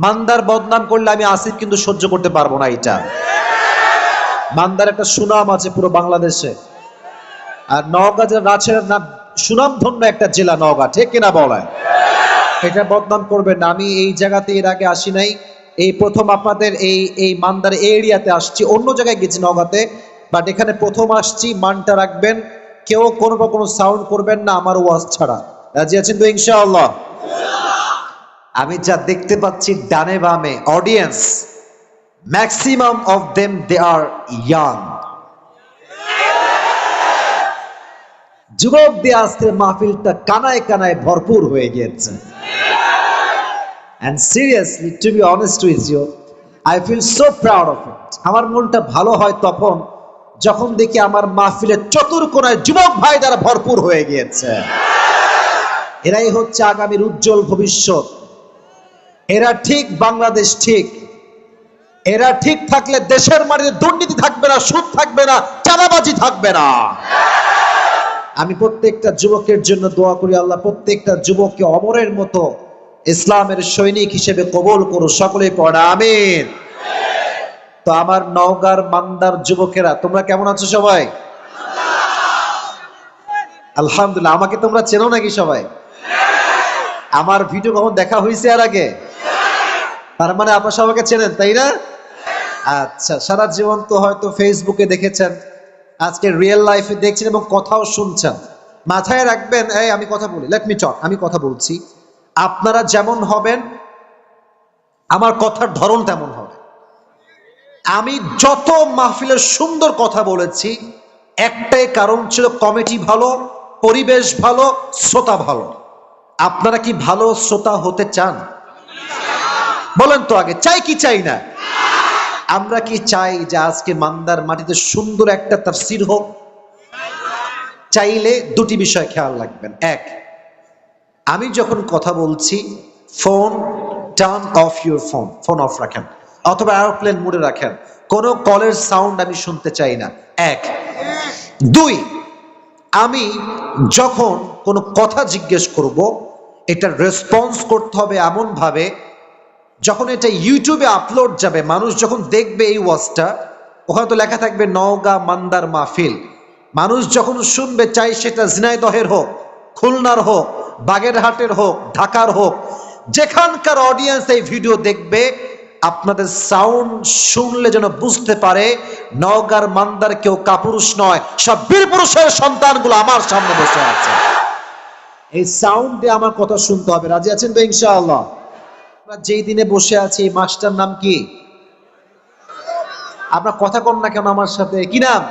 মান্দার বদনাম করলে আমি আসিফ কিন্তু সহ্য করতে পারবো না। এটা মান্দার একটা সুনাম আছে পুরো বাংলাদেশে, আর নওগাঁ যে রাজশাহীর নাম সুনামধন্য একটা জেলা নওগাঁ, ঠিক কিনা বলেন? এটা বদনাম করবেন না। আমি এই জায়গাতে এর আগে আসি নাই, এই প্রথম আপনাদের এই মান্দার এরিয়াতে আসছি। অন্য জায়গায় গেছি নওগাঁতে, বাট এখানে প্রথম আসছি। মানটা রাখবেন, কেউ কোনো সাউন্ড করবেন না আমার ওয়াজ ছাড়া। রাজি আছেন তো ইনশাআল্লাহ? আমি যা দেখতে পাচ্ছি ডানে বামে audience, maximum of them they are young. যুবক দিয়ে আজকের মাহফিলটা কানায় কানায় ভরপুর হয়ে গিয়েছে। And seriously, to be honest with you, I feel so proud of it. আমার মনটা ভালো হয় তখন যখন দেখি আমার মাহফিলের চতুর্কোণায় যুবক ভাই দ্বারা ভরপুর হয়ে গিয়েছে। এরাই হচ্ছে আগামীর উজ্জ্বল ভবিষ্যৎ। এরা ঠিক, বাংলাদেশ ঠিক। এরা ঠিক থাকলে দেশের মাটিতে দুর্নীতি থাকবে না, সুদ থাকবে না, চাঁদাবাজি থাকবে না। আমি প্রত্যেকটা যুবকের জন্য দোয়া করি, আল্লাহ প্রত্যেকটা যুবককে অমরের মতো ইসলামের সৈনিক হিসেবে কবুল করো। সকলেই পড়া আমিন। তো আমার নওগাঁর মান্দার যুবকেরা তোমরা কেমন আছো সবাই? আলহামদুলিল্লাহ। আমাকে তোমরা চেনো নাকি সবাই? আমার ভিডিও কখন দেখা হয়েছে আর আগে? তার মানে আপনারা সবাইকে চেনেন, তাই না? আচ্ছা, সারা জীবন তো হয়তো ফেসবুকে দেখেছেন, আজকে রিয়েল লাইফে দেখছেন এবং কথাও শুনছেন। মাথায় রাখবেন, এই আমি কথা বলি, লেট মি টক, আমি কথা বলছি। আপনারা যেমন হবেন আমার কথার ধরন তেমন হবে। আমি যত মাহফিলের সুন্দর কথা বলেছি, একটাই কারণ ছিল কমিটি ভালো, পরিবেশ ভালো, শ্রোতা ভালো। আপনারা কি ভালো শ্রোতা হতে চান? বলেন তো আগে, চাই কি চাই না? আমরা কি চাই যে আজকে মান্দার মাটিতে সুন্দর একটা তাফসীর হোক? চাইলে দুটি বিষয় খেয়াল রাখবেন। এক, আমি যখন কথা বলছি phone turn off your phone, phone off রাখেন অথবা এয়ারপ্লেন মোডে রাখেন। কোনো কলের সাউন্ড আমি শুনতে চাই না। এক। দুই, আমি যখন কোনো কথা জিজ্ঞেস করব এটা রেসপন্স করতে হবে এমন ভাবে, যখন এটা ইউটিউবে আপলোড যাবে, মানুষ যখন দেখবে এই ওয়াজটা, ওখানে তো লেখা থাকবে নওগাঁ মান্দার মাহফিল। মানুষ যখন শুনবে, চাই সেটা ঝিনাইদহের হোক, খুলনার হোক, বাগেরহাটের হোক, ঢাকার হোক, যেখানকার অডিয়েন্স এই ভিডিও দেখবে, আপনাদের সাউন্ড শুনলে যেন বুঝতে পারে নওগাঁর মান্দার কেউ কাপুরুষ নয়, সব বীর পুরুষের সন্তানগুলো আমার সামনে বসে আছে। এই সাউন্ড দিয়ে আমার কথা শুনতে হবে। রাজি আছেন তো ইনশাআল্লাহ? যেই দিনে বসে আছি এই মাসটার নাম কি? আপনার কথা কন না কেন আমার সাথে? কি নাম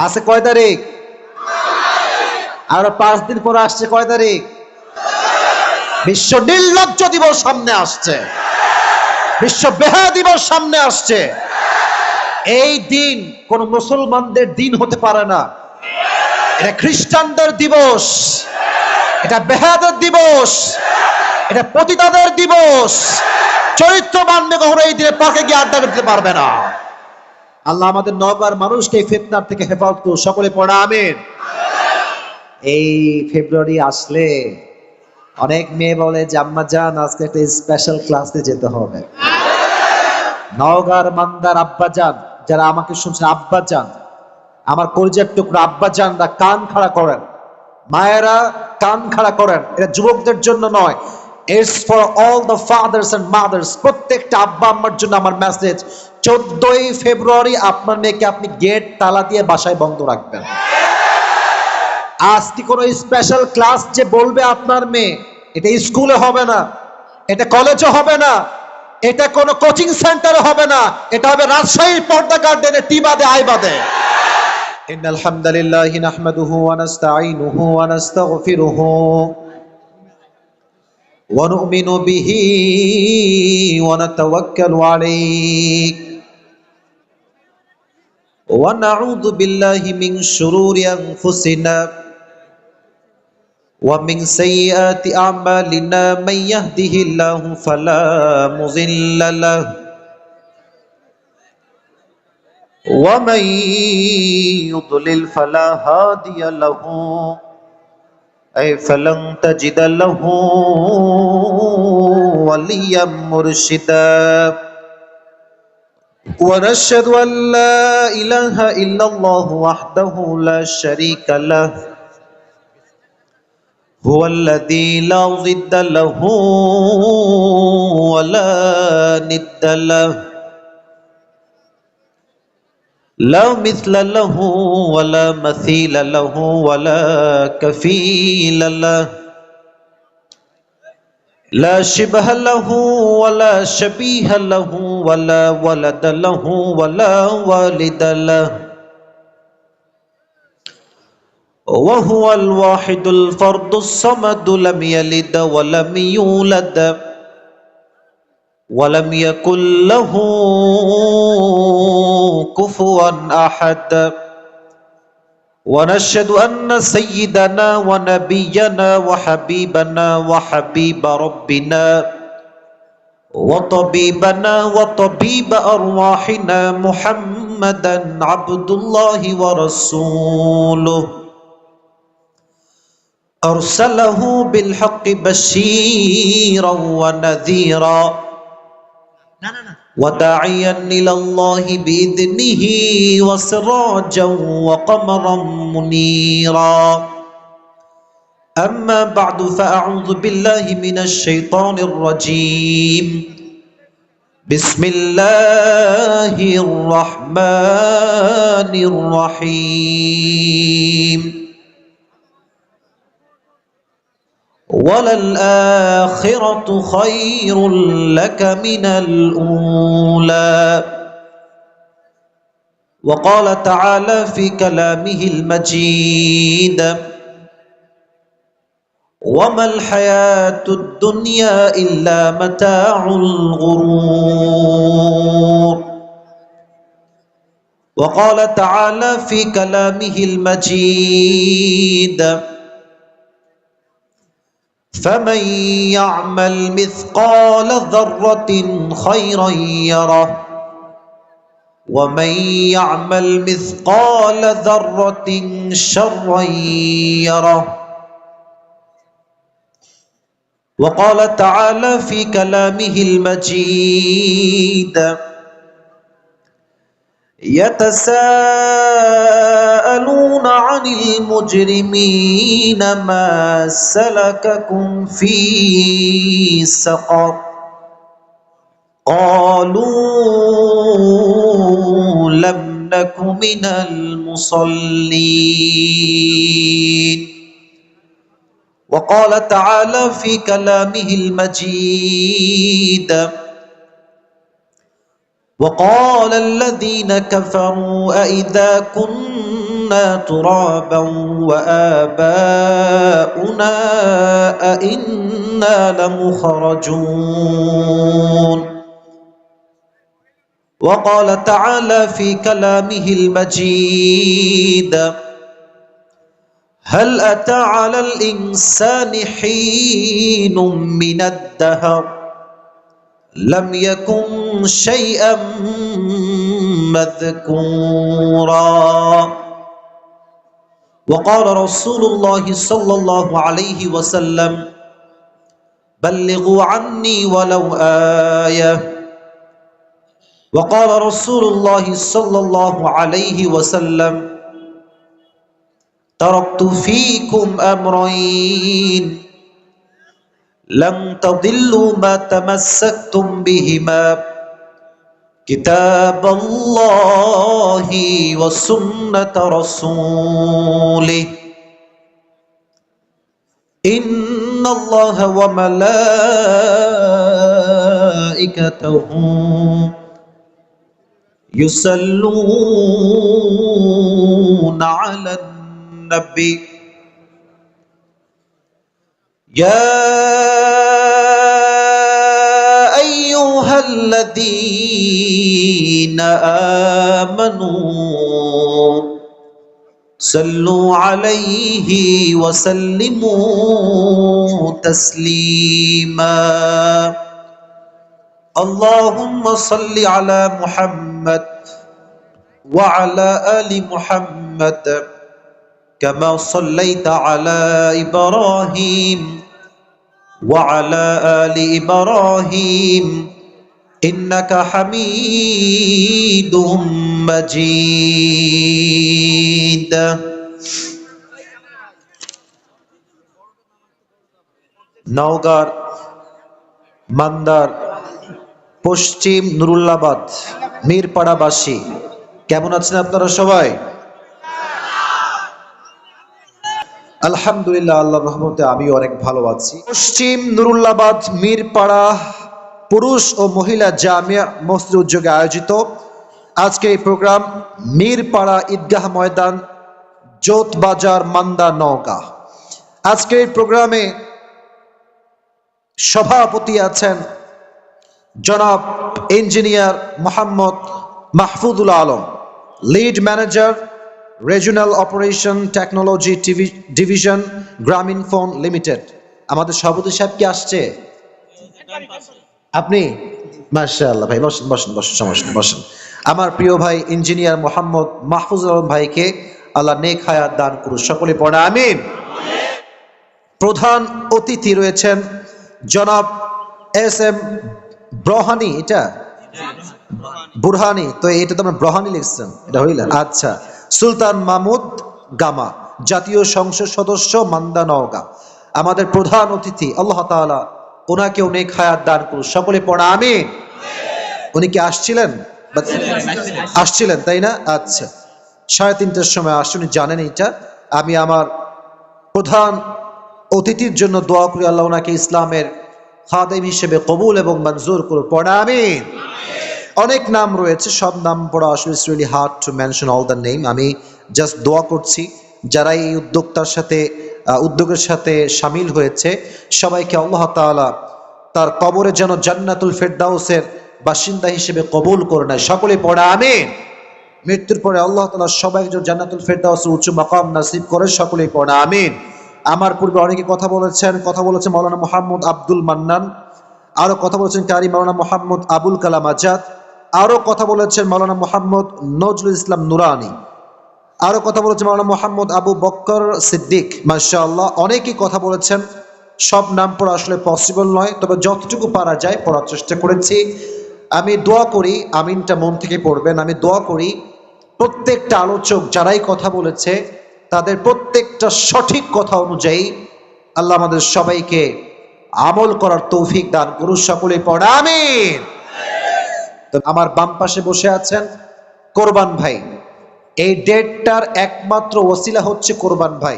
আছে? কয় তারিখ? আর 5 দিন পরে আসছে কয় তারিখ? বিশ্ব নির্লজ্জ দিবস সামনে আসছে, বিশ্ব বেহায়া দিবস সামনে আসছে। এই দিন কোন মুসলমানদের দিন হতে পারে না। এটা খ্রিস্টানদের দিবস, এটা বেহায়াদের দিবস, এটা পতিতাদের দিবস। চরিত্রবান কখনো এই দিনে পার্কে গিয়ে আড্ডা দিতে পারবে না। আল্লাহ আমাদের নওগাঁর মানুষকে এই ফিতনার থেকে হেফাজত করুন। সকলে পড়া আমিন। এই ফেব্রুয়ারি আসলে অনেক মেয়ে বলে যে আম্মা জান আজকে একটা স্পেশাল ক্লাসে যেতে হবে। নওগাঁর মান্দার আব্বা জান যারা আমাকে শুনছেন, আব্বা জান, আমার কলিজার টুকরা আব্বা জানরা কান খাড়া করেন, মায়েরা কান খাড়া করেন। এটা যুবকদের জন্য নয়, it's for all the fathers and mothers. প্রত্যেকটা আব্বা আম্মার জন্য আমার মেসেজ, 14ই ফেব্রুয়ারি আপনার মেয়েকে আপনি গেট তালা দিয়ে বাসায় বন্ধ রাখবেন। আজকে কোনো স্পেশাল ক্লাস যে বলবে আপনার মেয়ে, এটা স্কুলে হবে না, এটা কলেজে হবে না, এটা কোনো কোচিং সেন্টারে হবে না, এটা হবে রাজশাহীর পর্দা গার্ডেনে টিবাদে আইবাদে। ইন্নাল হামদালিল্লাহি নাহমাদুহু ওয়া নাস্তাঈনুহু ওয়া নাস্তাগফিরুহু ওয়া নু'মিনু বিহি ওয়া নাতাওয়াক্কালু আলাইহি ওয়া নাউযু বিল্লাহি মিন শুরুরি আনফুসিনা ومن سيئات أعمالنا من يهده الله فلا مضل له ومن يضلل فلا هادي له أي فلن تجد له وليا مرشدا ونشهد أن لا إله إلا الله وحده لا شريك له هو الذي لا ضد له ولا ند له لا مثل له ولا مثيل له ولا كفيل له لا شبه له ولا شبيه له ولا ولد له ولا والد له وهو الواحد الفرد الصمد لم يلد ولم يولد ولم يكن له كفوا أحد ونشهد أن سيدنا ونبينا وحبيبنا وحبيب ربنا وطبيبنا وطبيب أرواحنا محمدا عبد الله ورسوله أرسله بالحق بشيرا ونذيرا وداعيا إلى الله بإذنه وسراجا وقمرا منيرا أما بعد فأعوذ بالله من الشيطان الرجيم بسم الله الرحمن الرحيم وللآخرة خير لك من الأولى وقال تعالى في كلامه المجيد وما الحياة الدنيا إلا متاع الغرور وقال تعالى في كلامه المجيد فمن يعمل مثقال ذرة خيرا يره ومن يعمل مثقال ذرة شرا يره وقال تعالى في كلامه المجيد يتساءلون عن المجرمين ما سلككم في سقر قالوا لم نك من المصلين وقال تعالى في كلامه المجيد وقال الذين كفروا أئذا كنا ترابا وآباؤنا أئنا لمخرجون وقال تعالى في كلامه المجيد هل أتى على الإنسان حين من الدهر لم يكن شيئا مذكورا وقال رسول الله صلى الله عليه وسلم بلغوا عني ولو آية وقال رسول الله صلى الله عليه وسلم تركت فيكم أمرين لن تضلوا ما تمسكتم بهما كتاب الله وسنة رسوله إن الله وملائكته يصلون على النبي يا أيها الذين آمنوا صلوا عليه وسلموا تسليما اللهم صل على محمد وعلى آل محمد كما صليت على إبراهيم وعلى آل إبراهيم إنك حميد مجيد নওগাঁর মান্দার পশ্চিম নুরুল্লাবাদ মিরপাড়াবাসী কেমন আছেন আপনারা সবাই? আলহামদুলিল্লাহ, আল্লাহর রহমতে আমি অনেক ভালো আছি। পশ্চিম নুরুল্লাবাদ মিরপাড়া পুরুষ ও মহিলা জামিয়া মসজিদ উদ্যোগে আয়োজিত আজকে এই প্রোগ্রাম মিরপাড়া ঈদগাহ ময়দান জোত বাজার মান্দা নওগাঁ। আজকে এই প্রোগ্রামে সভাপতি আছেন জনাব engineer Mohammad Mahfuzul Alam, lead manager regional operation technology division গ্রামীণ ফোন লিমিটেড। আমাদের সভাপতি সাহেব কি আসছে? আপনি? মাশাআল্লাহ ভাই, বসেন বসেন বসেন, সমস্যা নেই, বসেন। আমার প্রিয় ভাই ইঞ্জিনিয়ার মোহাম্মদ মাহফুজুল আলম ভাইকে আল্লাহ নেক হায়াত দান করুন, সকলে পড়ে আমিন। প্রধান অতিথি রয়েছেন জনাব এস এম ব্রহানি, এটা বুরহানি, তো এটা তো আপনার ব্রহানি লিখছেন, এটা হইল আচ্ছা। সুলতান মাহমুদ গামা, জাতীয় সংসদ সদস্য মান্দা নওগাঁ, আমাদের প্রধান অতিথি। আল্লাহ তাআলা ওনাকে অনেক হায়াত দান করুন, সকলে পড়া আমিন। উনি কি আসছিলেন? আসছিলেন তাই না? আচ্ছা, 3:30টার সময় আসছেন, উনি জানেন এটা। আমি আমার প্রধান অতিথির জন্য দোয়া করি, আল্লাহ ওনাকে ইসলামের খাদেম হিসেবে কবুল এবং মঞ্জুর করুন, পড়া আমিন। অনেক নাম রয়েছে, সব নাম পড়া আসলে it's really hard to mention all the name. আমি জাস্ট দোয়া করছি যারা এই উদ্যোগের সাথে শামিল হয়েছে সবাইকে আল্লাহ তাআলা তার কবরে যেন জান্নাতুল ফেরদাউসের বাসিন্দা হিসেবে কবুল করে নেয়, সকলে পড়া আমিন। মৃত্যুর পরে আল্লাহ তাআলা সবাইকে যেন জান্নাতুল ফেরদাউসের উচ্চ মাকাম নসিব করে, সকলে পড়া আমিন। আমার পূর্বে অনেকে কথা বলেছেন মাওলানা মোহাম্মদ আব্দুল মান্নান, আরো কথা বলেছেন কারি মাওলানা মোহাম্মদ আবুল কালাম আজাদ, আরো কথা বলেছেন মাওলানা মোহাম্মদ নজরুল ইসলাম নুরানি, আরো কথা বলেছেন মাওলানা মোহাম্মদ আবু বকর সিদ্দিক। মাশাআল্লাহ, অনেকেই কথা বলেছেন, সব নাম পড়া আসলে পসিবল নয়, তবে যতটুকু পারা যায় পড়ার চেষ্টা করেছি। আমি দোয়া করি, আমিনটা মন থেকে পড়বেন, আমি দোয়া করি প্রত্যেকটা আলোচক যারাই কথা বলেছে তাদের প্রত্যেকটা সঠিক কথা অনুযায়ী আল্লাহ আমাদের সবাইকে আমল করার তৌফিক দান করুন, সকলে পড়া আমিন। তো আমার বাম পাশে বসে আছেন কোরবান ভাই, এই ডেটটার একমাত্র ওসিলা হচ্ছে কোরবান ভাই।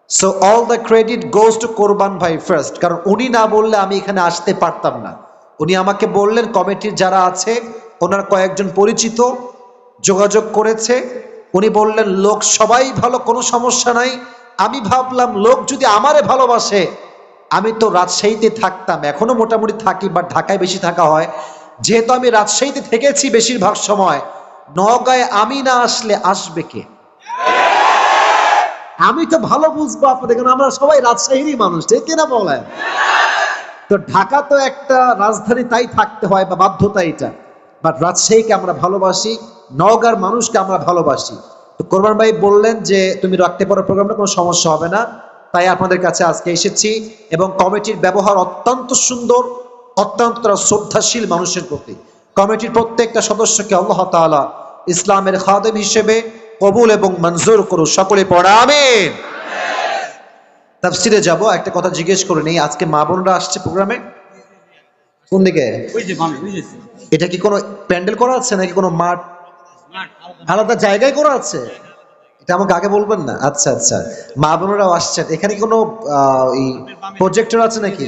So all the credit goes to Qurban ভাই ফার্স্ট, কারণ উনি না বললে আমি এখানে আসতে পারতাম না। উনি আমাকে বললেন কমিটির যারা আছে ওনার কয়েকজন পরিচিত যোগাযোগ করেছে, উনি বললেন লোক সবাই ভালো, কোনো সমস্যা নাই। আমি ভাবলাম লোক যদি আমারে ভালোবাসে, আমি তো রাজশাহীতে থাকতাম, এখনো মোটামুটি থাকি, বা ঢাকায় বেশি থাকা হয়, যেহেতু আমি রাজশাহীতে থেকেছি বেশিরভাগ সময়, নওগাঁয় আমি না আসলে আসবে কে? আমি তো ভালো বুঝবো আপনাদের, কারণ আমরা সবাই রাজশাহীরই মানুষ, ঠিক কিনা বলেন? তো ঢাকা তো একটা রাজধানী, তাই থাকতে হয় বা বাধ্যতা এটা, বাট রাজশাহীকে আমরা ভালোবাসি, নওগাঁর মানুষকে আমরা ভালোবাসি। তো কোরবান ভাই বললেন যে তুমি রাখতে পারো প্রোগ্রামটা, কোনো সমস্যা হবে না, তাই আপনাদের কাছে আজকে এসেছি। এবং কমিটির ব্যবহার অত্যন্ত সুন্দর, অত্যন্ত শ্রদ্ধাশীল মানুষের প্রতি। কমিটির প্রত্যেকটা সদস্যকে আল্লাহ তাআলা ইসলামের খাদেম হিসেবে কবুল এবং মঞ্জুর করুন, সকলে পড়া আমিন। তাফসিরে যাব, একটা কথা জিজ্ঞেস করে নেই, আজকে মা বোনরা আসছে প্রোগ্রামে? কোন দিকে? এটা কি কোনো প্যান্ডেল করা আছে নাকি কোনো মাঠ আলাদা জায়গায় করা আছে? এটা আমাকে আগে বলবেন না। আচ্ছা আচ্ছা, মা বোনেরাও আসছেন। এখানে কোনো প্রজেক্টর আছে নাকি?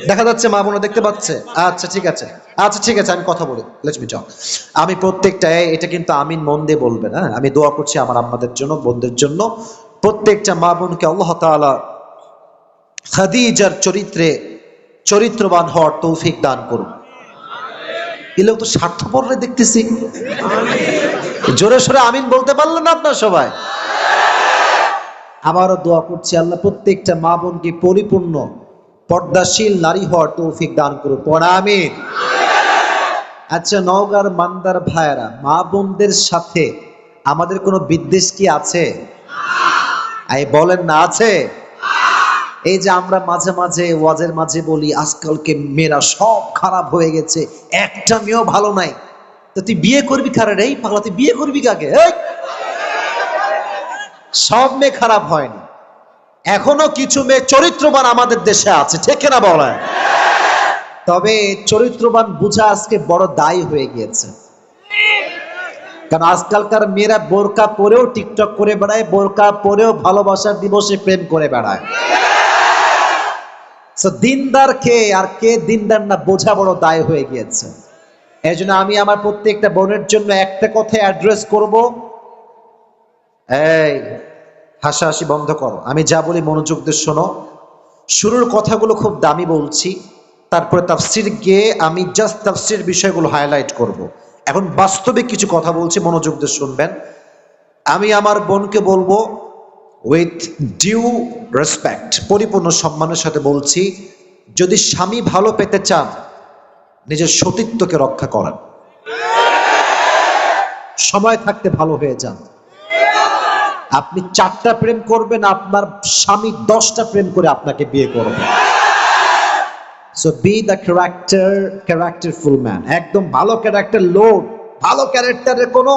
দেখা যাচ্ছে মা বোনরা দেখতে পাচ্ছে? আচ্ছা ঠিক আছে, আচ্ছা ঠিক আছে, আমি কথা বলি, লেটস মি টক। আমি প্রত্যেকটা, এটা কিন্তু আমিন মন দিয়ে বলবেন, হ্যাঁ? আমি দোয়া করছি আমার আম্মাদের জন্য, বোনদের জন্য, প্রত্যেকটা মা বোনকে আল্লাহ তাআলা খাদিজার চরিত্রবান হওয়ার তৌফিক দান করুন। এই লোক তো স্বার্থপর দেখতেছি, জোরে সোরে আমিন বলতে পারলেন না আপনার সবাই? আবারও দোয়া করছি আল্লাহ প্রত্যেকটা মা বোনকে পরিপূর্ণ পর্দাশীল নারী হওয়ার তৌফিক দান করুন, পড়া আমিন। আচ্ছা, নওগাঁর মান্দার ভাইয়েরা, মা বোনদের সাথে আমাদের কোনো বিদ্বেষ কি আছে? এই বলেন না আছে? এই যে আমরা মাঝে মাঝে ওয়াজের মাঝে বলি আজকালকে মেয়েরা সব খারাপ হয়ে গেছে, একটা মেয়েও ভালো নাই। তো তুই বিয়ে করবি কারে রে? পাগলা, তুই বিয়ে করবি কাকে? সব মেয়ে খারাপ হয়নি, এখনো কিছু মেয়ে চরিত্রবান আমাদের দেশে আছে, ঠিক না বলেন? তবে চরিত্রবান বুঝা আজকে বড় দায়ী হয়ে গিয়েছে, কারণ আজকালকার মেয়েরা বোরকা পরেও টিকটক করে বেড়ায়, বোরকা পরেও ভালোবাসার দিবসে প্রেম করে বেড়ায়। দিনদার কে আর কে দিনদার না বোঝা বড় দায় হয়ে গিয়েছে। এই জন্য আমি আমার প্রত্যেকটা বোনের জন্য একটা কথা অ্যাড্রেস করব, এই হাসাহাসি বন্ধ করো, আমি যা বলি মনোযোগ দিয়ে শোনো। শুরুর কথাগুলো খুব দামি বলছি, তারপরে তাফসির গিয়ে আমি জাস্ট তাফসির বিষয়গুলো হাইলাইট করব। এখন বাস্তবিক কিছু কথা বলছি, মনোযোগ দিয়ে শুনবেন। আমি আমার বোনকে বলবো উইথ ডিউ রেসপেক্ট, পরিপূর্ণ সম্মানের সাথে বলছি, যদি স্বামী ভালো পেতে চান নিজের সতীত্বকে রক্ষা করেন, সময় থাকতে ভালো হয়ে যান। আপনি 4টা প্রেম করবেন, আপনার স্বামী 10টা প্রেম করে আপনাকে বিয়ে করবে। So B the characterful man, একদম ভালো ক্যারেক্টার লোড, ভালো ক্যারেক্টারের কোনো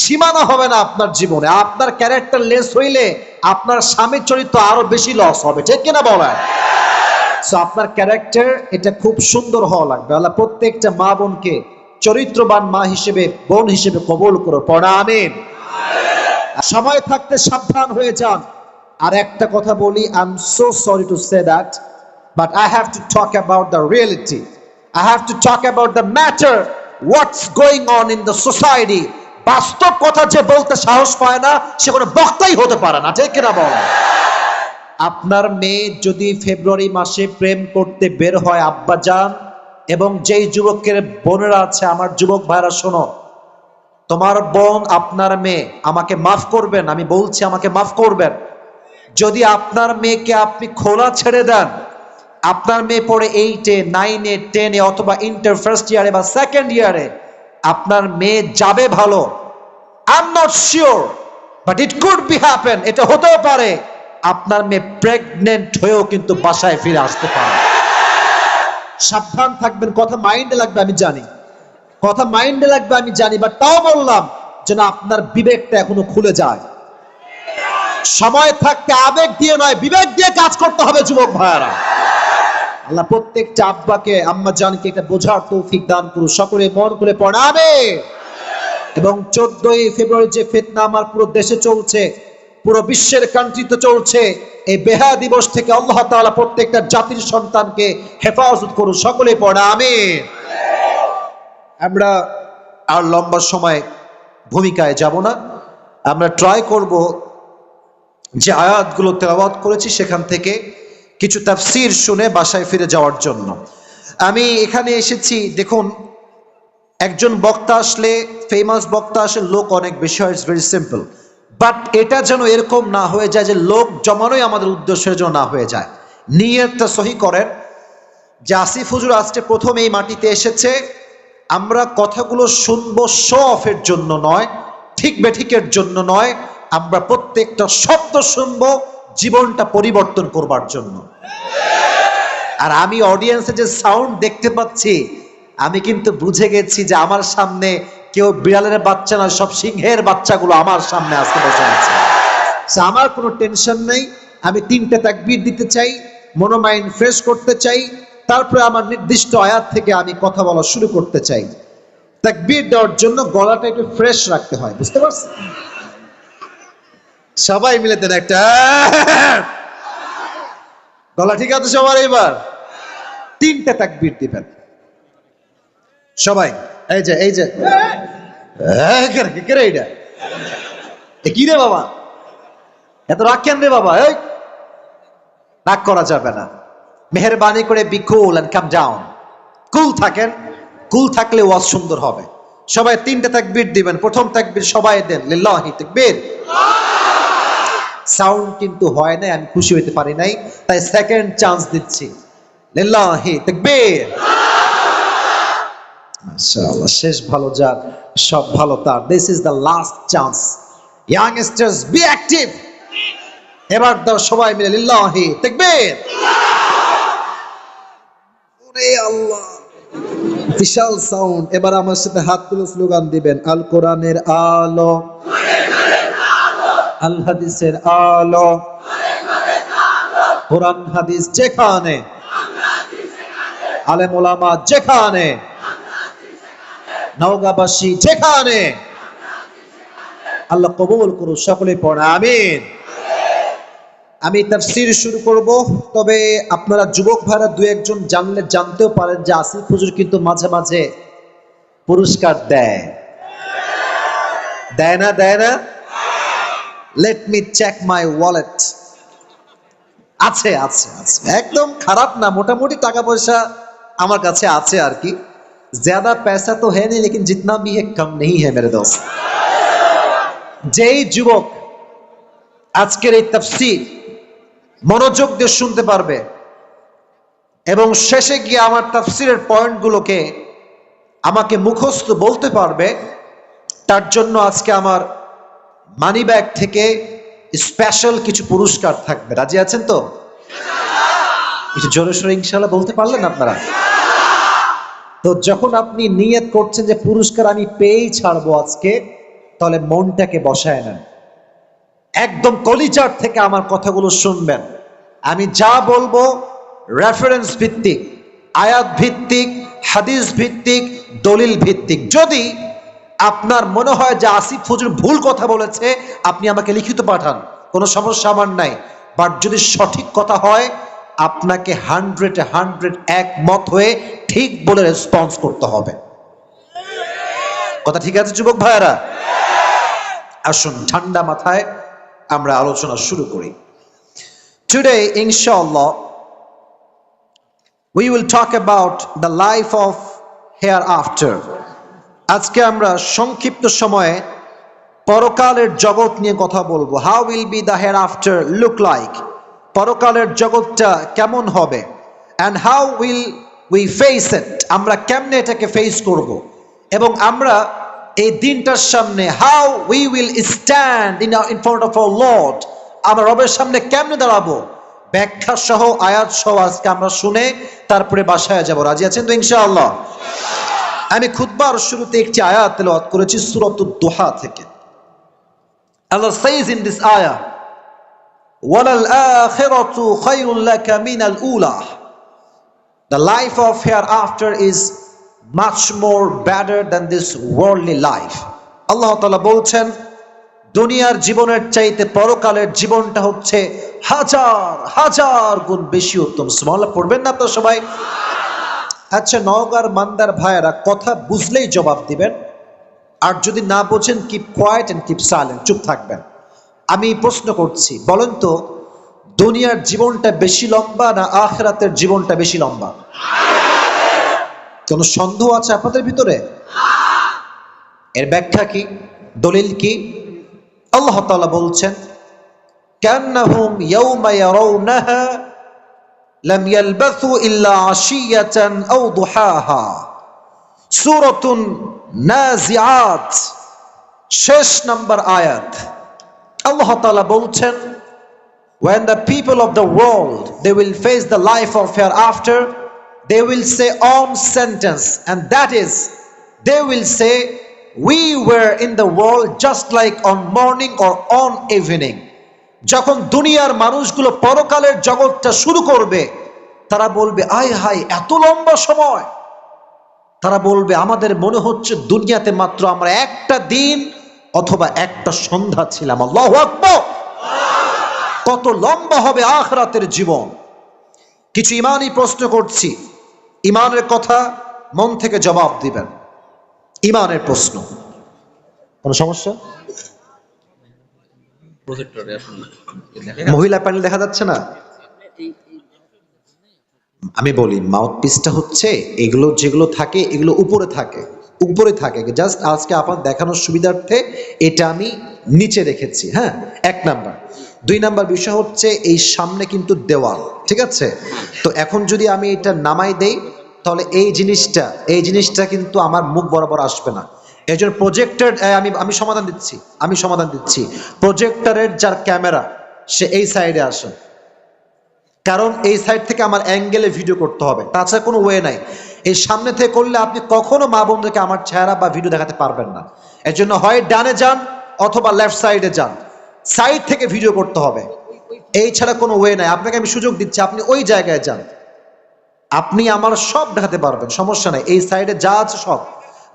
সীমানা হবে না আপনার জীবনে। আপনার ক্যারেক্টার লেস হইলে আপনার স্বামীর চরিত্র আরো বেশি লস হবে, ঠিক কিনা বলেন? সো আপনার ক্যারেক্টার এটা খুব সুন্দর হওয়া লাগবে। আল্লাহ প্রত্যেকটা মা বোনকে চরিত্রবান মা হিসেবে, বোন হিসেবে কবুল করো, পড়া আমিন। সময় থাকতে সাবধান হয়ে যান। আর একটা কথা বলি, I am so sorry to say that, but I have to talk about the reality, I have to talk about the matter, what's going on in the society. বাস্তব কথা যে বলতে সাহস পায় না সে কোনো বক্তাই হতে পারে না, ঠিক কিনা বলেন? আপনার মেয়ে যদি ফেব্রুয়ারি মাসে প্রেম করতে বের হয় আব্বাজান, এবং যেই যুবকের বোনেরা আছে, আমার যুবক ভাইরা শোনো, তোমার বোন আপনার মেয়ে, আমাকে মাফ করবেন, আমি বলছি আমাকে মাফ করবেন, যদি আপনার মেয়েকে আপনি খোলা ছেড়ে দেন, আপনার মেয়ে পড়ে 8-এ 9-এ 10-এ অথবা ইন্টার ফার্স্ট ইয়ারে বা সেকেন্ড ইয়ারে, আপনার মেয়ে যাবে ভালো, I am not sure but it could be happen, এটা হতেও পারে আপনার মেয়ে প্রেগনেন্ট হয়েও কিন্তু বাসায় ফিরে আসতে পারে। সাবধান থাকবেন, কথা মাইন্ডে লাগবে আমি জানি, কথা মাইন্ডে লাগবে আমি জানি, বাট তাও বললাম যেন আপনার বিবেকটা এখনো খুলে যায়। সময় থাকতে আবেগ দিয়ে নয়, বিবেক দিয়ে কাজ করতে হবে যুবক ভাইয়ারা। আল্লাহ প্রত্যেকটা আব্বাকে আম্মা জানকে এটা বোঝার তৌফিক দান করুন, সকলে মন খুলে পড়াবে। এবং 14ই ফেব্রুয়ারি যে ফিতনা আমার পুরো দেশে চলছে, পুরো বিশ্বের কান্ট্রিতে চলছে, এই বেহায়া দিবস থেকে আল্লাহ তাআলা প্রত্যেকটা জাতির সন্তানকে হেফাজত করুন, সকলে পড়া আমিন। আমরা আর লম্বা সময় ভূমিকায় যাব না, আমরা ট্রাই করব যে আয়াতগুলো তেলাওয়াত করেছি সেখান থেকে কিছু তাফসীর শুনে বাসায় ফিরে যাওয়ার জন্য। আমি এখানে এসেছি, দেখুন একজন বক্তা আসলে, ফেমাস বক্তা আসলে লোক অনেক বেশি হয়, ইটস ভেরি সিম্পল, বাট এটা যেন এরকম না হয়ে যায় যে লোক জমানোই আমাদের উদ্দেশ্যের জন্য না হয়ে যায়। নিয়তটা সহি করেন যে আসিফ হুজুর আজকে প্রথম এই মাটিতে এসেছে, আমরা কথাগুলো শুনবো শো অফের জন্য নয়, ঠিক বেঠিকের জন্য নয়, আমরা প্রত্যেকটা শব্দ শুনবো জীবনটা পরিবর্তন করবার জন্য। আর আমি অডিয়েন্সে যে সাউন্ড দেখতে পাচ্ছি, আমি কিন্তু বুঝে গেছি যে আমার সামনে কেউ বিড়ালের বাচ্চা না, সব সিংহের বাচ্চাগুলো আমার সামনে আসতে বসে আছে। আমার কোনো টেনশন নেই, আমি 3টে তাকবীর দিতে চাই, মনোমাইন্ড ফ্রেশ করতে চাই, তারপরে আমার নির্দিষ্ট আয়াত থেকে আমি কথা বলা শুরু করতে চাই। তাকবীর দেওয়ার জন্য গলাটা একটু ফ্রেশ রাখতে হয়, বুঝতে পারছেন? সবাই মিলে দেন একটা গলা, ঠিক আছে সবার? এবার 3টে তাকবীর দিবেন সবাই। এই যে এইটা কি রে বাবা, এত রাগ কেন রে বাবা? এই রাগ করা যাবে না, মেহেরবানি করে be cool and calm down, cool থাকেন, কুল থাকলে ওয়াজ সুন্দর হবে। সবাই 3টে তাকবীর দিবেন। প্রথম তাকবীর সবাই দেন, লিল্লাহি তাকবীর। সাউন্ড কিন্তু হয় না, আমি খুশি হইতে পারি নাই, তাই সেকেন্ড চান্স দিচ্ছি, লিল্লাহি তাকবীর। মাশাআল্লাহ, শেষ ভালো যার সব ভালো তার। This is the last chance. Youngsters be active, এবার দাও সবাই মিলে লিল্লাহি তাকবীর। ওরে আল্লাহ, বিশাল সাউন্ড। এবার আমার সাথে হাত তুলে স্লোগান দিবেন, আল কোরআনের আলো, আল হাদিসের আলো, কোরআন হাদিস যেখানে, আলেম ওলামা যেখানে, নওগাঁবাসী যেখানে, আল্লাহ কবুল করুন। সকলে পড়ে আমিন। আমি তাফসীর শুরু করব, তবে আপনারা যুবক ভাইরা দু একজন জানলে জানতেও পারেন যে আসিফ হুজুর কিন্তু মাঝে মাঝে পুরস্কার দেয়, দেয় না? দেয় না? Let me check my wallet. আছে আছে আছে, একদম খারাপ না, মোটামুটি টাকা পয়সা আমার কাছে আছে আর কি। ज्यादा पैसा तो है नहीं लेकिन जितना भी है कम नहीं है मेरे दोस्त। যেই যুবক আজকের এই তাফসীর মনোযোগ দিয়ে শুনতে পারবে এবং শেষে গিয়ে আমার তাফসীরের পয়েন্টগুলোকে আমাকে মুখস্থ বলতে পারবে, তার জন্য আজকে আমার মানি ব্যাগ থেকে স্পেশাল কিছু পুরস্কার থাকবে। রাজি আছেন তো? একটু জোরে সোরে ইনশাআল্লাহ বলতে পারলেন আপনারা? তো যখন আপনি নিয়ত করছেন যে পুরস্কার আমি পেয়েই ছাড়বো আজকে, তাহলে মনটাকে বসায় নেন, একদম কলিজার থেকে আমার কথাগুলো শুনবেন। আমি যা বলবো রেফারেন্স ভিত্তিক, আয়াত ভিত্তিক, হাদিস ভিত্তিক, দলিল ভিত্তিক। যদি আপনার মনে হয় যে আসিফ হুজুর ভুল কথা বলেছে, আপনি আমাকে লিখিত পাঠান, কোনো সমস্যা আমার নাই। বাট যদি সঠিক কথা হয়, আপনাকে 100 একমত হয়ে ঠিক বলে রেসপন্স করতে হবে। কথা ঠিক আছে যুবক ভাইয়েরা? আসুন ঠান্ডা মাথায় আমরা আলোচনা শুরু করি। Today, inshallah, we will talk about the life of hereafter. আজকে আমরা সংক্ষিপ্ত সময়ে পরকালের জগৎ নিয়ে কথা বলবো। How will be the hereafter look like? পরকালের জগৎটা কেমন হবে? And how will we face it? আমরা কেমনে এটাকে ফেস করব? এবং আমরা এই দিনটার সামনে how we will stand in front of our Lord, আমরা রবের সামনে কেমনে দাঁড়াবো, ব্যাখ্যা সহ আয়াত সহ আজকে আমরা শুনে তারপরে বাসায় যাব। রাজি আছেন তো ইনশাআল্লাহ? আমি খুতবার শুরুতে একটি আয়াত তেলাওয়াত করেছি সূরাতুদ দুহা থেকে। Allah says in this ayah, ওয়ালাল আখিরাতু Khairul লাকা মিনাল উলা, the life of hereafter is much more better than this worldly life. আল্লাহ তাআলা বলছেন দুনিয়ার জীবনের চাইতে পরকালের জীবনটা হচ্ছে হাজার হাজার গুণ বেশি উত্তম। সুবহানাল্লাহ পড়বেন না আপনারা সবাই? আচ্ছা, নওগাঁর মান্দার ভাইয়েরা কথা বুঝলেই জবাব দিবেন, আর যদি না বোঝেন keep quiet and keep silent, চুপ থাকবেন। আমি প্রশ্ন করছি, বলেন তো দুনিয়ার জীবনটা বেশি লম্বা না আখিরাতের জীবনটা বেশি লম্বা? কোন সন্দেহ আছে আপনাদের ভিতরে? এর ব্যাখ্যা কি, দলিল কি? আল্লাহ তাআলা বলছেন কান্নাহুম ইয়াওমা ইয়ারাউনাহা লাম ইয়ালবাসু ইল্লা আশিয়াতান আও দুহাহা, সূরাতুন নাজিআত শেষ নাম্বার আয়াত। আল্লাহ তাআলা বলছেন when the people of the world they will face the life of hereafter, they will say one sentence, and that is they will say we were in the world just like on morning or on evening. যখন দুনিয়ার মানুষগুলো পরকালের জগৎটা শুরু করবে, তারা বলবে আয় হায় এত লম্বা সময়। তারা বলবে আমাদের মনে হচ্ছে দুনিয়াতে মাত্র আমরা একটা দিন অথবা একটা সন্ধ্যা ছিলাম। আল্লাহু আকবার! কত লম্বা হবে আখিরাতের জীবন। কিছু ইমানি প্রশ্ন করছি, ইমানের কথা মন থেকে জবাব দিবেন। ইমানের প্রশ্ন, কোন সমস্যা? মহিলা প্যানেল দেখা যাচ্ছে না? আমি বলি মাউথ পিসটা হচ্ছে এগুলো যেগুলো থাকে এগুলো উপরে থাকে, উপরে থাকে, জাস্ট আজকে আপনার দেখানোর সুবিধার্থে এটা আমি নিচে রেখেছি। হ্যাঁ, এক নাম্বার। দুই নাম্বার বিষয় হচ্ছে এই সামনে কিন্তু দেওয়াল, ঠিক আছে? তো এখন যদি আমি এটা নামাই দেই তাহলে এই জিনিসটা কিন্তু আমার মুখ বরাবর আসবে না। এই জন্য প্রজেক্টর আমি সমাধান দিচ্ছি প্রজেক্টরের যার ক্যামেরা সে এই সাইডে আসেন, কারণ এই সাইড থেকে আমার অ্যাঙ্গেলে ভিডিও করতে হবে, তাছাড়া কোনো ওয়ে নাই। এই সামনে থেকে করলে আপনি কখনো মা বোনদেরকে আমার চেহারা বা ভিডিও দেখাতে পারবেন না। এর জন্য হয় ডানে যান অথবা লেফট সাইডে যান, সাইড থেকে ভিডিও করতে হবে, এই ছাড়া কোনো ওয়ে নাই। আপনাকে আমি সুযোগ দিচ্ছি, আপনি ওই জায়গায় যান, আপনি আমার সব দেখাতে পারবেন, সমস্যা নাই, এই সাইডে যা আছে সব।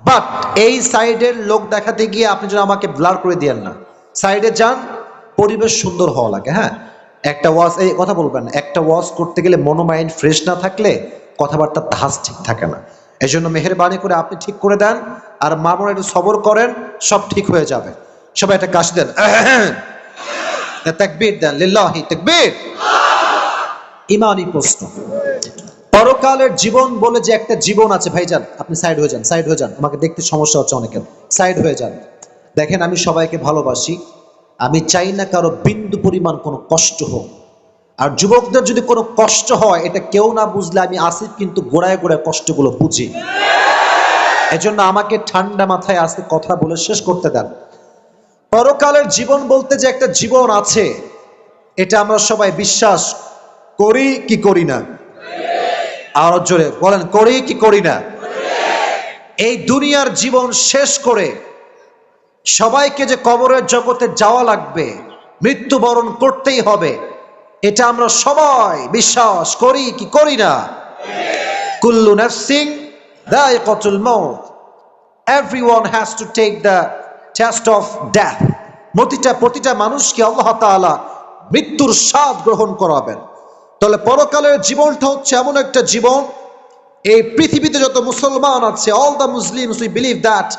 বাট এই সাইডের লোক দেখাতে গিয়ে আপনি যেন আমাকে ব্লার করে দিয়েন না, সাইডে যান, পরিবেশ সুন্দর হওয়া লাগে। হ্যাঁ, একটা ওয়াজ, এই কথা বলবেন, একটা ওয়াজ করতে গেলে মনোমাইন্ড ফ্রেশ না থাকলে কথাবার্তার ধাঁচ ঠিক থাকে না। এই জন্য মেহেরবানি করে আপনি ঠিক করে দেন, আর মা বোন একটু সবর করেন, সব ঠিক হয়ে যাবে। সবাই একটা কাশি দেন, তাকবীর দেন, লিল্লাহি তাকবীর। ইমানি প্রশ্ন, পরকালের জীবন বলে যে একটা জীবন আছে, ভাইজান আপনি সাইড হয়ে যান, সাইড হয়ে যান, আমাকে দেখতে সমস্যা হচ্ছে অনেকের, সাইড হয়ে যান। দেখেন, আমি সবাইকে ভালোবাসি, আমি চাই না কারো বিন্দু পরিমাণ কোনো কষ্ট হোক। আর যুবকদের যদি কোনো কষ্ট হয়, এটা কেউ না বুঝলে আমি আসিফ কিন্তু গোড়ায় গোড়ায় কষ্টগুলো বুঝি। এজন্য আমাকে ঠান্ডা মাথায় আজকে কথা বলে শেষ করতে দেন। পরকালের জীবন বলতে যে একটা জীবন আছে, এটা আমরা সবাই বিশ্বাস করি কি করি না? আরো জোরে বলেন, করি কি করি না? এই দুনিয়ার জীবন শেষ করে সবাইকে যে কবরের জগতে যাওয়া লাগবে, মৃত্যুবরণ করতেই হবে, এটা আমরা সবাই বিশ্বাস করি কি করি না? কুল্লু নাফসিন যায়িকাতুল মাউত, everyone has to take the test of death. প্রতিটা মানুষকে আল্লাহ তাআলা মৃত্যুর স্বাদ গ্রহণ করাবেন। তাহলে পরকালের জীবনটা হচ্ছে এমন একটা জীবন, এই পৃথিবীতে যত মুসলমান আছে, all the Muslims we believe that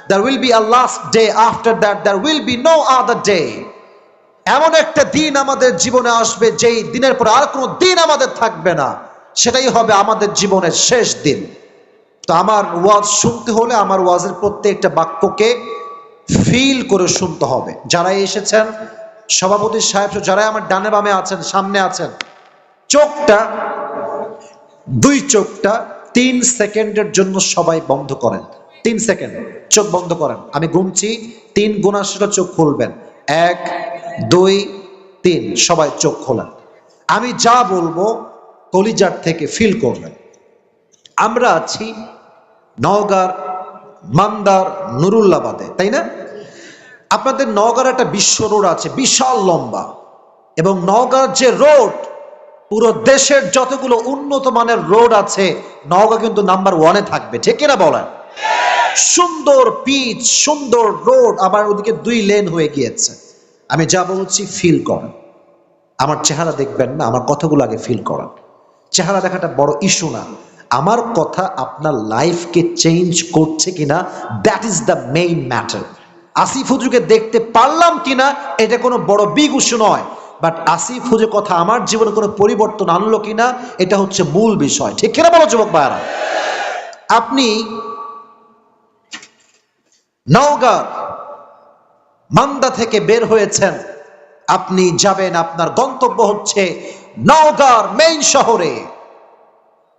there will be a last day, after that there will be no other day। এমন একটা দিন আমাদের জীবনে আসবে, যেই দিনের পর আর কোনো দিন আমাদের থাকবে না, সেটাই হবে আমাদের জীবনের শেষ দিন। তো আমার ওয়াজ শুনতে হলে আমার ওয়াজের প্রত্যেকটা বাক্যকে ফিল করে শুনতে হবে। যারা এসেছেন, সভাপতি সাহেব, যারা আমার ডানে বামে আছেন, সামনে আছেন, চোখটা, দুই চোখটা 3 সেকেন্ডের জন্য সবাই বন্ধ করেন। 3 সেকেন্ড চোখ বন্ধ করেন, আমি গুনছি, 3 গুণার সেটা চোখ খুলবেন। 1 2 3, সবাই চোখ খোলেন। আমি যা বলবো কলিজার থেকে ফিল করবেন। আমরা আছি নওগাঁর মান্দার নুরুল্লাবাদে, তাই না? আপনাদের নওগাঁর একটা বিশ্ব রোড আছে, বিশাল লম্বা, এবং নওগাঁর যে রোড, পুরো দেশের যতগুলো উন্নত মানের রোড আছে, নওগাঁ কিন্তু নাম্বার 1-এ থাকবে, ঠিক কিনা বলেন? সুন্দর পিচ, সুন্দর রোড, আবার ওদিকে 2 লেন হয়ে গিয়েছে। আমি যা বলছি ফিল করেন, আমার চেহারা দেখবেন না, আমার কথাগুলো আগে ফিল করেন। চেহারা দেখাটা বড় ইস্যু না, আমার কথা আপনার লাইফকে চেঞ্জ করছে কিনা, that is the main matter. Asif হুজুরকে দেখতে পারলাম কিনা, এটা কোনো বড় বিগ ইস্যু নয়, বাট আসিফ হুজুরের কথা আমার জীবনে কোনো পরিবর্তন আনলো কিনা, এটা হচ্ছে মূল বিষয়, ঠিক কিনা বলো যুবক ভাইরা? আপনি নওগাঁ মান্দা থেকে বের হয়েছেন, আপনি যাবেন, আপনার গন্তব্য হচ্ছে নওগাঁর মেইন শহরে।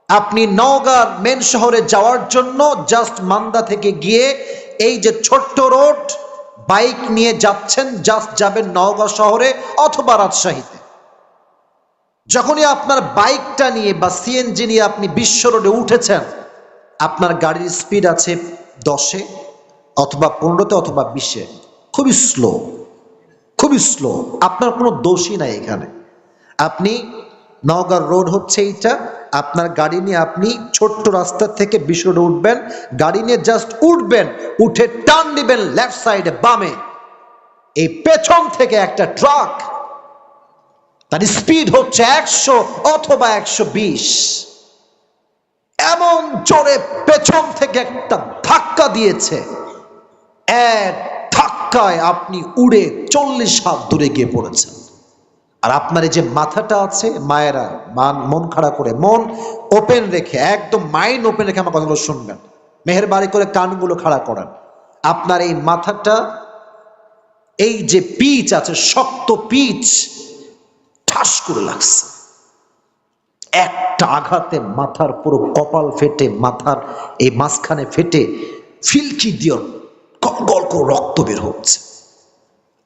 আপনি নওগাঁর মেইন শহরে যাওয়ার জন্য জাস্ট মান্দা থেকে গিয়ে এই যে ছোট্ট রোড, বাইক নিয়ে যাচ্ছেন, জাস্ট যাবেন নওগাঁ শহরে অথবা রাজশাহীতে। যখনই আপনার বাইকটা নিয়ে বা সিএনজি নিয়ে আপনি বিশ্ব রোডে উঠেছেন, আপনার গাড়ির স্পিড আছে 10-এ অথবা 15-তে অথবা 20-এ, খুবই স্লো, খুবই স্লো। আপনার কোনো দোষই নাই এখানে। আপনি নওগাঁর রোড হচ্ছে এইটা, আপনার গাড়ি নিয়ে আপনি ছোট্ট রাস্তা থেকে বিশ্ব রোডে উঠবেন, গাড়ি নিয়ে জাস্ট উঠবেন, উঠে টার্ন দিবেন লেফট সাইডে বামে, এই পেছন থেকে একটা ট্রাক, তার স্পিড হচ্ছে 100 অথবা 120, এমন জোরে পেছন থেকে একটা ধাক্কা দিয়েছে, এক ধাক্কায় আপনি উড়ে 40 হাত দূরে গিয়ে পড়েছেন। আর আপনার এই যে মাথাটা আছে, মায়েরা মন খাড়া করে, মন ওপেন রেখে, একদম মাইন্ড ওপেন রেখে আমার কথাগুলো শুনবেন, মেহেরবানি করে কানগুলো খাড়া করেন। আপনার এই মাথাটা, এই যে পিচ আছে, শক্ত পিচ, ঠাস করে লাগছে, একটা আঘাতে মাথার পুরো কপাল ফেটে, মাথার এই মাঝখানে ফেটে ফিলকি দিয়ে গল করে রক্ত বের হচ্ছে।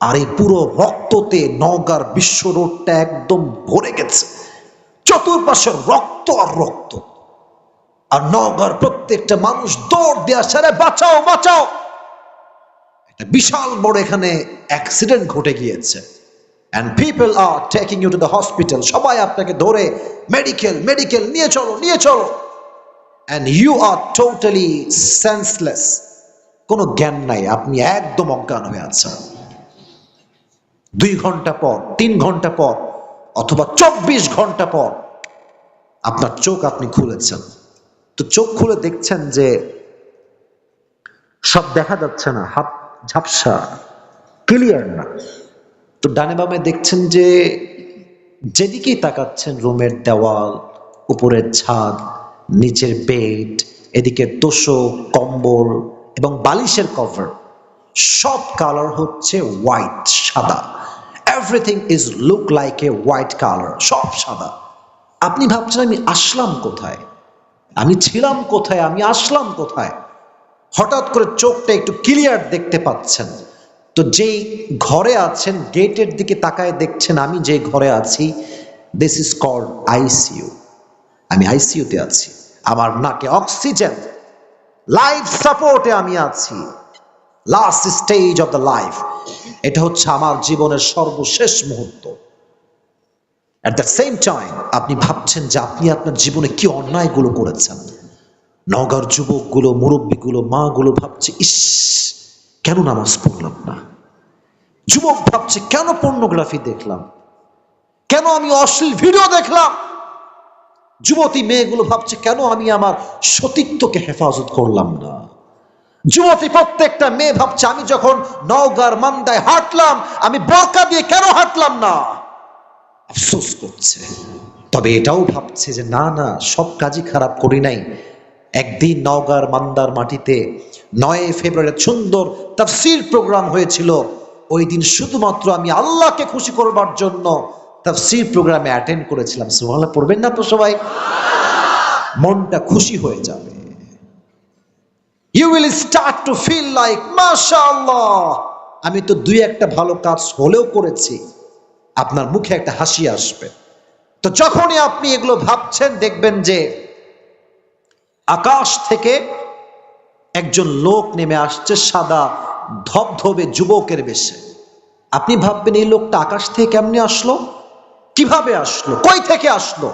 আর এই পুরো রক্ততে নওগাঁর বিশ্ব রোডটা একদম ভরে গেছে, চতুর্পাশে রক্ত আর রক্ত। আর নওগাঁর প্রত্যেকটা মানুষ দৌড় দেয়া সারে বাঁচাও বাঁচাও। একটা বিশাল বড় এখানে অ্যাক্সিডেন্ট ঘটে গিয়েছে, and people are taking you to the hospital, সবাই আপনাকে ধরে মেডিকেল নিয়ে চলো, and you are totally senseless, কোনো জ্ঞান নাই, আপনি একদম অজ্ঞান হয়ে আছেন। 2 ঘন্টা পর, 3 ঘন্টা পর, অথবা 24 ঘন্টা পর আপনার চোখ আপনি খুলেছেন। তো চোখ খুলে দেখছেন যে সব দেখা যাচ্ছে না, হাত ঝাপসা, ক্লিয়ার না। তো ডানে বামে দেখছেন যে যেদিকেই তাকাচ্ছেন রুমের দেওয়াল, উপরের ছাদ, নিচের বেড, এদিকে তোষক, কম্বল এবং বালিশের কভার সব কালার হচ্ছে হোয়াইট, সাদা। Everything is look like a white colour, সব সাদা। আপনি ভাবছেন আমি আসলাম কোথায়, আমি ছিলাম কোথায়, আমি আসলাম কোথায়? হঠাৎ করে চোখটা একটু ক্লিয়ার দেখতে পাচ্ছেন। তো যেই ঘরে আছেন গেটের দিকে তাকায় দেখছেন আমি যে ঘরে আছি, দিস ইজ কল্ড আইসিইউ। আমি আইসিইউতে আছি, আমার নাকে অক্সিজেন, লাইফ সাপোর্টে আমি আছি, last stage of the life. এটা হচ্ছে আমার জীবনের সর্বশেষ মুহূর্ত। অ্যাট দ্য সেম টাইম আপনি ভাবছেন যে আপনি আপনার জীবনে কি অন্যায়গুলো করেছেন। নওগাঁর যুবকগুলো, মুরব্বীগুলো, মাগুলো ভাবছে ইস কেন নামাজ পড়লাম না। যুবক ভাবছে কেন পর্নোগ্রাফি দেখলাম, কেন আমি অশ্লীল ভিডিও দেখলাম। যুবতী মেয়েগুলো ভাবছে কেন আমি আমার সতীত্বকে হেফাজত করলাম না। যুবতী প্রত্যেকটা মেয়ে ভাবছে আমি যখন নওগাঁর মান্দায় হাঁটলাম আমি বোরকা দিয়ে কেন হাঁটলাম না, আফসোস করছে। তবে এটাও ভাবছে যে না না, সব কাজই খারাপ করি নাই। একদিন নওগাঁর মান্দার মাটিতে 9 ফেব্রুয়ারি সুন্দর তাফসীর প্রোগ্রাম হয়েছিল। ওই দিন শুধুমাত্র আমি আল্লাহকে খুশি করবার জন্য তাফসীর প্রোগ্রামে অ্যাটেন্ড করেছিলাম। সুবহানাল্লাহ পড়বেন না তো সবাই? মনটা খুশি হয়ে যাবে। You will start to feel like মাশাআল্লাহ, আমি তো 2-1টা ভালো কাজ হলেও করেছি। আপনার মুখে একটা হাসি আসবে। তো যখনই আপনি এগুলো ভাবছেন দেখবেন যে আকাশ থেকে একজন লোক নেমে আসছে সাদা ধবধবে যুবকের বেশে। আপনি ভাববেন এই লোকটা আকাশ থেকে কেমনে আসলো, কিভাবে আসলো, কই থেকে আসলো?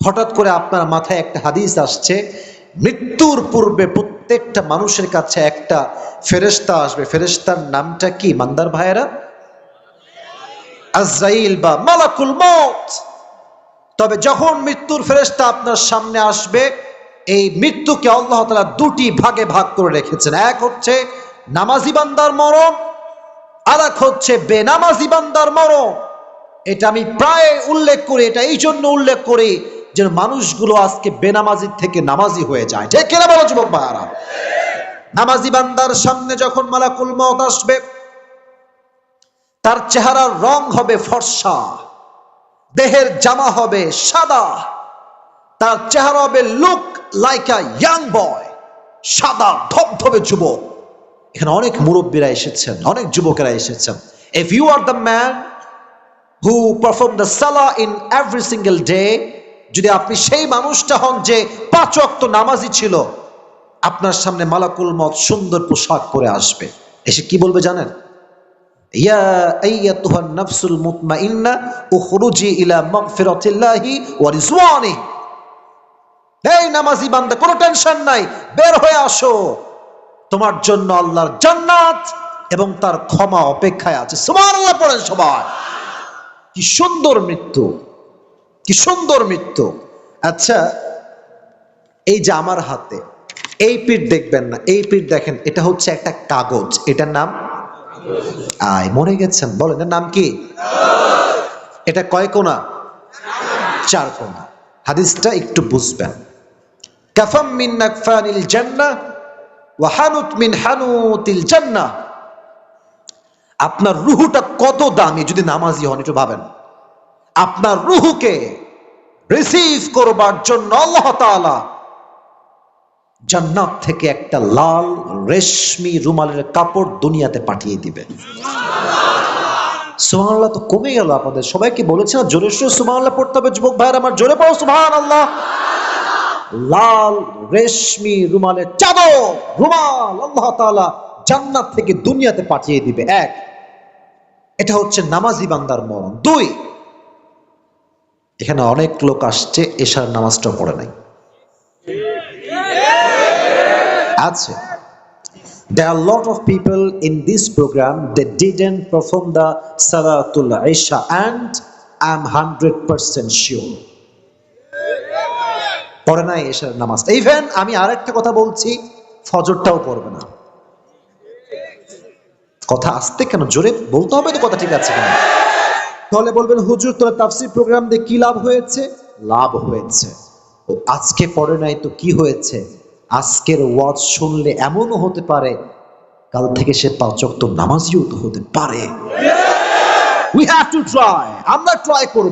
হঠাৎ করে আপনার মাথায় একটা হাদিস আসছে, মৃত্যুর পূর্বে প্রত্যেকটা মানুষের কাছে একটা ফেরেশতা আসবে। ফেরেশতার নামটা কি মান্দার ভাইয়েরা? আজরাইল বা মালাকুল মউত। তবে যখন মৃত্যুর ফেরেশতা আপনার সামনে আসবে, এই মৃত্যুকে আল্লাহ তাআলা 2টি ভাগে ভাগ করে রেখেছেন। এক হচ্ছে নামাজি বান্দার মরণ, আর এক হচ্ছে বেনামাজি বান্দার মরণ। এটা আমি প্রায় উল্লেখ করি, এটা এই জন্য উল্লেখ করি যে মানুষগুলো আজকে বেনামাজির থেকে নামাজি হয়ে যায়। ঠিক কিনা বলো যুবক ভাইরা? নামাজি বান্দার সামনে যখন মালাকুল মউত আসবে, তার চেহারার রং হবে ফর্সা, দেহের জামা হবে সাদা, তার চেহারা হবে লুক লাইক আ ইয়াং বয়, সাদা ধবধবে যুবক। এখানে অনেক মুরব্বীরা এসেছেন, অনেক যুবকেরা এসেছেন। If you are the man who perform the salah in every single day, যদি আপনি সেই মানুষটা হন যে 5 ওয়াক্ত নামাজি ছিল, আপনার সামনে মালাকুল মউত সুন্দর পোশাক পরে আসবে। এসে কি বলবে জানেন? ইয়া আইয়াতুহান নাফসুল মুতমাইন্না উখরুজি ইলা মাগফিরাতিল্লাহি ওয়া রিজওয়ানিহি। এই নামাজি বান্দা, কোনো টেনশন নাই, বের হয়ে আসো, তোমার জন্য আল্লাহর জান্নাত এবং তার ক্ষমা অপেক্ষায় আছে। সুবহানাল্লাহ পড়েন সবাই। কি সুন্দর মৃত্যু, কি সুন্দর মৃত্যু। আচ্ছা, এই যে আমার হাতে এই পিঠ দেখবেন না, এই পিঠ দেখেন, এটা হচ্ছে একটা কাগজ। এটার নাম মরে গেছেন, বলেন এর নাম কি? এটা কয় কোনা? 4 কোনা। হাদিসটা একটু বুঝবেন। কাফাম মিন নাকফানিল জান্নাহ ওয়া হানুত মিন হানুতিল জান্নাহ। আপনার রুহুটা কত দামি যদি নামাজি হন, একটু ভাবেন। আপনার রুহুকে রিসিভ করবার জন্য আল্লাহ তাআলা জান্নাত থেকে একটা লাল রেশমি রুমালের কাপড় দুনিয়াতে পাঠিয়ে দিবে। সুবহানাল্লাহ তো কমে গেল আপনাদের সবাইকে বলেছে না জোরে সোরে সুবহানাল্লাহ পড়তে হবে। যুবক ভাইরা আমার জোরে পড়ো সুবহানাল্লাহ। লাল রেশমি রুমালের চাদর রুমাল আল্লাহ তাআলা জান্নাত থেকে দুনিয়াতে পাঠিয়ে দিবে। এক, এটা হচ্ছে নামাজি বান্দার মরণ। দুই, এখানে অনেক লোক আসছে এশার নামাজটাও পড়ে নাই আছে। There are a lot of people in this program that didn't perform the Salatul Isha and I'm 100% sure পড়ে নাই এশার নামাজটা। ইভেন আমি আরেকটা কথা বলছি, ফজরটাও পড়বে না। কথা আসতে কেন, জোরে বলতে হবে তো কথা ঠিক আছে কেন। তাহলে বলবেন হুজুর তোর তাফসীর প্রোগ্রাম দিয়ে কি লাভ হয়েছে? লাভ হয়েছে, ও আজকে পড়ে নাই তো কি হয়েছে? আজকের ওয়াজ শুনলে এমনও হতে পারে কাল থেকে সে 5 ওয়াক্ত নামাজিও তো হতে পারে। We have to try, আমরা ট্রাই করব।